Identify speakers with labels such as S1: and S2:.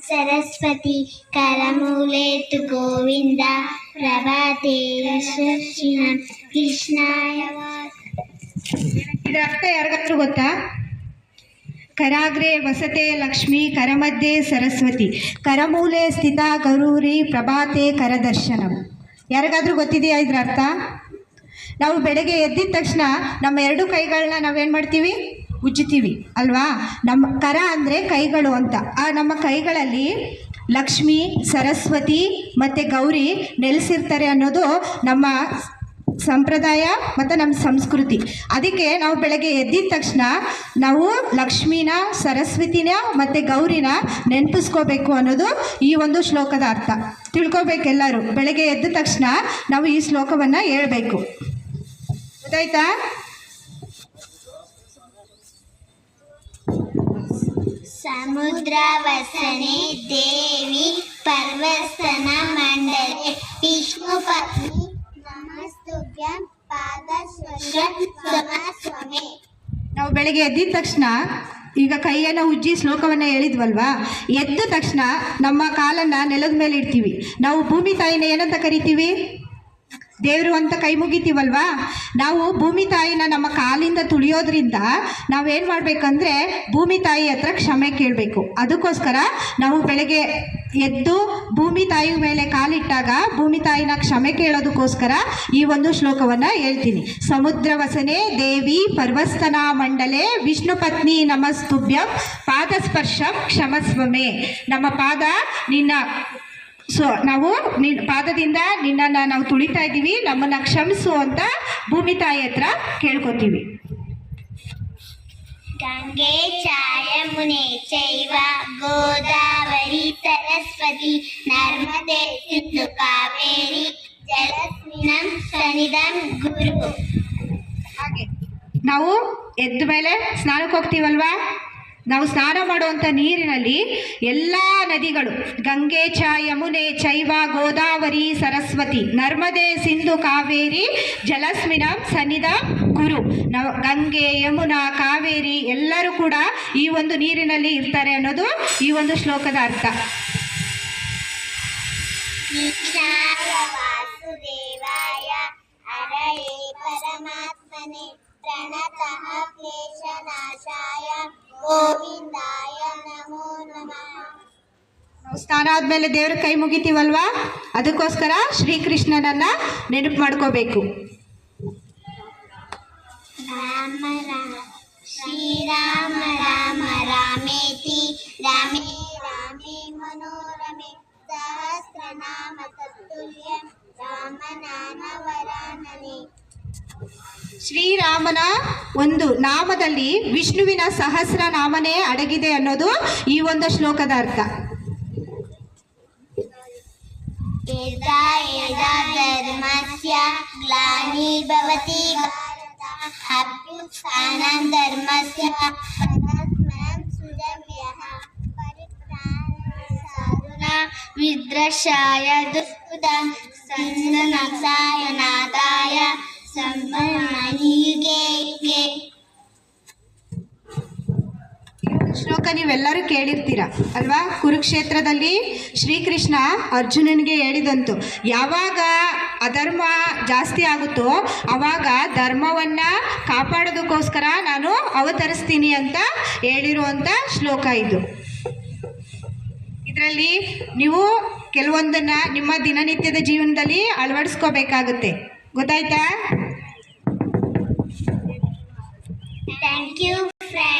S1: सरस्वती करमूलेतु गोविंद प्रभाते यशस्विनां कृष्णाय।
S2: ಇದರ ಅರ್ಥ ಯಾರಿಗಾದ್ರೂ ಗೊತ್ತಾ? ಕರಾಗ್ರೆ ವಸತೆ ಲಕ್ಷ್ಮಿ, ಕರಮಧ್ಯೆ ಸರಸ್ವತಿ, ಕರಮೂಲೆ ಸ್ಥಿತ ಗೌರಿ, ಪ್ರಭಾತೆ ಕರದರ್ಶನಂ. ಯಾರಿಗಾದ್ರೂ ಗೊತ್ತಿದೆಯಾ ಇದರ ಅರ್ಥ? ನಾವು ಬೆಳಗ್ಗೆ ಎದ್ದಿದ ತಕ್ಷಣ ನಮ್ಮ ಎರಡು ಕೈಗಳನ್ನ ನಾವೇನು ಮಾಡ್ತೀವಿ? ಉಜ್ಜುತ್ತೀವಿ ಅಲ್ವಾ? ನಮ್ಮ ಕರ ಅಂದರೆ ಕೈಗಳು ಅಂತ. ಆ ನಮ್ಮ ಕೈಗಳಲ್ಲಿ ಲಕ್ಷ್ಮಿ, ಸರಸ್ವತಿ ಮತ್ತು ಗೌರಿ ನೆಲೆಸಿರ್ತಾರೆ ಅನ್ನೋದು ನಮ್ಮ ಸಂಪ್ರದಾಯ ಮತ್ತು ನಮ್ಮ ಸಂಸ್ಕೃತಿ. ಅದಕ್ಕೆ ನಾವು ಬೆಳಗ್ಗೆ ಎದ್ದಿದ ತಕ್ಷಣ ನಾವು ಲಕ್ಷ್ಮಿನ, ಸರಸ್ವತಿನ ಮತ್ತು ಗೌರಿನ ನೆನಪಿಸ್ಕೋಬೇಕು ಅನ್ನೋದು ಈ ಒಂದು ಶ್ಲೋಕದ ಅರ್ಥ. ತಿಳ್ಕೊಬೇಕೆಲ್ಲರೂ. ಬೆಳಗ್ಗೆ ಎದ್ದ ತಕ್ಷಣ ನಾವು ಈ ಶ್ಲೋಕವನ್ನು ಹೇಳ್ಬೇಕು. ಗೊತ್ತಾಯ್ತಾ?
S1: समुद्रवसने देवी पर्वतन मंडले विष्णु पत्नी नमस्तुभ्यं पादस्पर्शे.
S2: ನಾವು ಬೆಳಗ್ಗೆ ಎದ್ದಿದ ತಕ್ಷಣ ಈಗ ಕೈಯನ್ನು ಉಜ್ಜಿ ಶ್ಲೋಕವನ್ನು ಹೇಳಿದ್ವಲ್ವಾ? ಎದ್ದ ತಕ್ಷಣ ನಮ್ಮ ಕಾಲನ್ನು ನೆಲದ ಮೇಲೆ ಇಡ್ತೀವಿ. ನಾವು ಭೂಮಿ ತಾಯಿನ ಏನಂತ ಕರಿತೀವಿ? ದೇವರು ಅಂತ ಕೈ ಮುಗಿತೀವಲ್ವಾ? ನಾವು ಭೂಮಿ ತಾಯಿನ ನಮ್ಮ ಕಾಲಿಂದ ತುಳಿಯೋದ್ರಿಂದ ನಾವೇನು ಮಾಡಬೇಕಂದ್ರೆ ಭೂಮಿ ತಾಯಿ ಹತ್ರ ಕ್ಷಮೆ ಕೇಳಬೇಕು. ಅದಕ್ಕೋಸ್ಕರ ನಾವು ಬೆಳಗ್ಗೆ ಎದ್ದು ಭೂಮಿ ತಾಯಿ ಮೇಲೆ ಕಾಲಿಟ್ಟಾಗ ಭೂಮಿ ತಾಯಿನ ಕ್ಷಮೆ ಕೇಳೋದಕ್ಕೋಸ್ಕರ ಈ ಒಂದು ಶ್ಲೋಕವನ್ನು ಹೇಳ್ತೀನಿ. ಸಮುದ್ರವಸನೆ ದೇವಿ ಪರ್ವಸ್ತನ ಮಂಡಲೆ ವಿಷ್ಣು ಪತ್ನಿ ನಮಸ್ತುಭ್ಯಂ ಪಾದಸ್ಪರ್ಶಂ ಕ್ಷಮಸ್ವಮೆ. ನಮ್ಮ ಪಾದ ನಿನ್ನ ನಾವು ಪಾದದಿಂದ ನಿನ್ನನ್ನು ನಾವು ತುಳಿತಾ ಇದ್ದೀವಿ, ನಮ್ಮನ್ನು ಕ್ಷಮಿಸು ಅಂತ ಭೂಮಿ ತಾಯಿ ಹತ್ರ ಕೇಳ್ಕೊತೀವಿ.
S1: ಗಂಗೆ ಯಮುನೆ ಚೈವ ಗೋದಾವರಿ ಸರಸ್ವತಿ ನರ್ಮದೆ ಸಿಂಧು ಕಾವೇರಿ ಜಲಸ್ಮಿನಂ ಸನ್ನಿಧಂ ಗುರು.
S2: ಹಾಗೆ ನಾವು ಎದ್ದ ಮೇಲೆ ಸ್ನಾನಕ್ಕೆ ಹೋಗ್ತೀವಲ್ವಾ? ನಾವು ಸ್ನಾನ ಮಾಡುವಂಥ ನೀರಿನಲ್ಲಿ ಎಲ್ಲ ನದಿಗಳು ಗಂಗೆ ಯಮುನೆ ಚೈವ ಗೋದಾವರಿ ಸರಸ್ವತಿ ನರ್ಮದೆ ಸಿಂಧು ಕಾವೇರಿ ಜಲಸ್ಮಿನಂ ಸನ್ನಿಧಂ ಗುರು. ನಾವು ಗಂಗೆ, ಯಮುನಾ, ಕಾವೇರಿ ಎಲ್ಲರೂ ಕೂಡ ಈ ಒಂದು ನೀರಿನಲ್ಲಿ ಇರ್ತಾರೆ ಅನ್ನೋದು ಈ ಒಂದು ಶ್ಲೋಕದ ಅರ್ಥ.
S1: ವಾಸುದೇವಾಯ ಹರಯೇ ಪರಮಾತ್ಮನೆ ಪ್ರಣತಃ ಕ್ಲೇಶನಾಶಾಯ ಗೋವಿಂದಾಯ ನಮೋ ನಮಃ.
S2: ನಾವು ಸ್ನಾನ ಆದಮೇಲೆ ದೇವ್ರ ಕೈ ಮುಗಿತೀವಲ್ವಾ? ಅದಕ್ಕೋಸ್ಕರ ಶ್ರೀಕೃಷ್ಣನನ್ನ ನೆನಪು ಮಾಡ್ಕೋಬೇಕು.
S1: ರಾಮ ರಾಮ ಶ್ರೀರಾಮ ರಾಮ ರಾಮೇತಿ ರಾಮೇ ರಾಮೇ ಮನೋರಮೆ ಸಹಸ್ರನಾಮ ತತ್ತುಲ್ಯಂ ರಾಮನಾಮವರಾನನೆ.
S2: ಶ್ರೀರಾಮನ ಒಂದು ನಾಮದಲ್ಲಿ ವಿಷ್ಣುವಿನ ಸಹಸ್ರ ನಾಮನೇ ಅಡಗಿದೆ ಅನ್ನೋದು ಈ ಒಂದು ಶ್ಲೋಕದ ಅರ್ಥ.
S1: ಧರ್ಮಸ್ಯ ಗ್ಲಾನಿರ್ಭವತಿ ಭಾರತ ಅಭ್ಯುತ್ಥಾನಂ ಧರ್ಮಸ್ಯ ಪರಸ್ಪರಂ ಸುರವ್ಯಃ ಪರಿತ್ರಾಣಾಯ ಸಾಧುನಾಂ ವಿದ್ರಶಾಯ ದುಷ್ಕೃತಂ ಸಂಘನಾಶಾಯ ನಾದಾಯ
S2: ಶ್ಲೋಕ ನೀವೆಲ್ಲರೂ ಕೇಳಿರ್ತೀರ ಅಲ್ವಾ? ಕುರುಕ್ಷೇತ್ರದಲ್ಲಿ ಶ್ರೀಕೃಷ್ಣ ಅರ್ಜುನನಿಗೆ ಹೇಳಿದಂತು, ಯಾವಾಗ ಅಧರ್ಮ ಜಾಸ್ತಿ ಆಗುತ್ತೋ ಆವಾಗ ಧರ್ಮವನ್ನು ಕಾಪಾಡೋದಕ್ಕೋಸ್ಕರ ನಾನು ಅವತರಿಸ್ತೀನಿ ಅಂತ ಹೇಳಿರುವಂಥ ಶ್ಲೋಕ ಇದು. ಇದರಲ್ಲಿ ನೀವು ಕೆಲವೊಂದನ್ನು ನಿಮ್ಮ ದಿನನಿತ್ಯದ ಜೀವನದಲ್ಲಿ ಅಳವಡಿಸ್ಕೋಬೇಕಾಗುತ್ತೆ. ಗೊತ್ತಾಯ್ತಾ?
S1: Thank you, friends.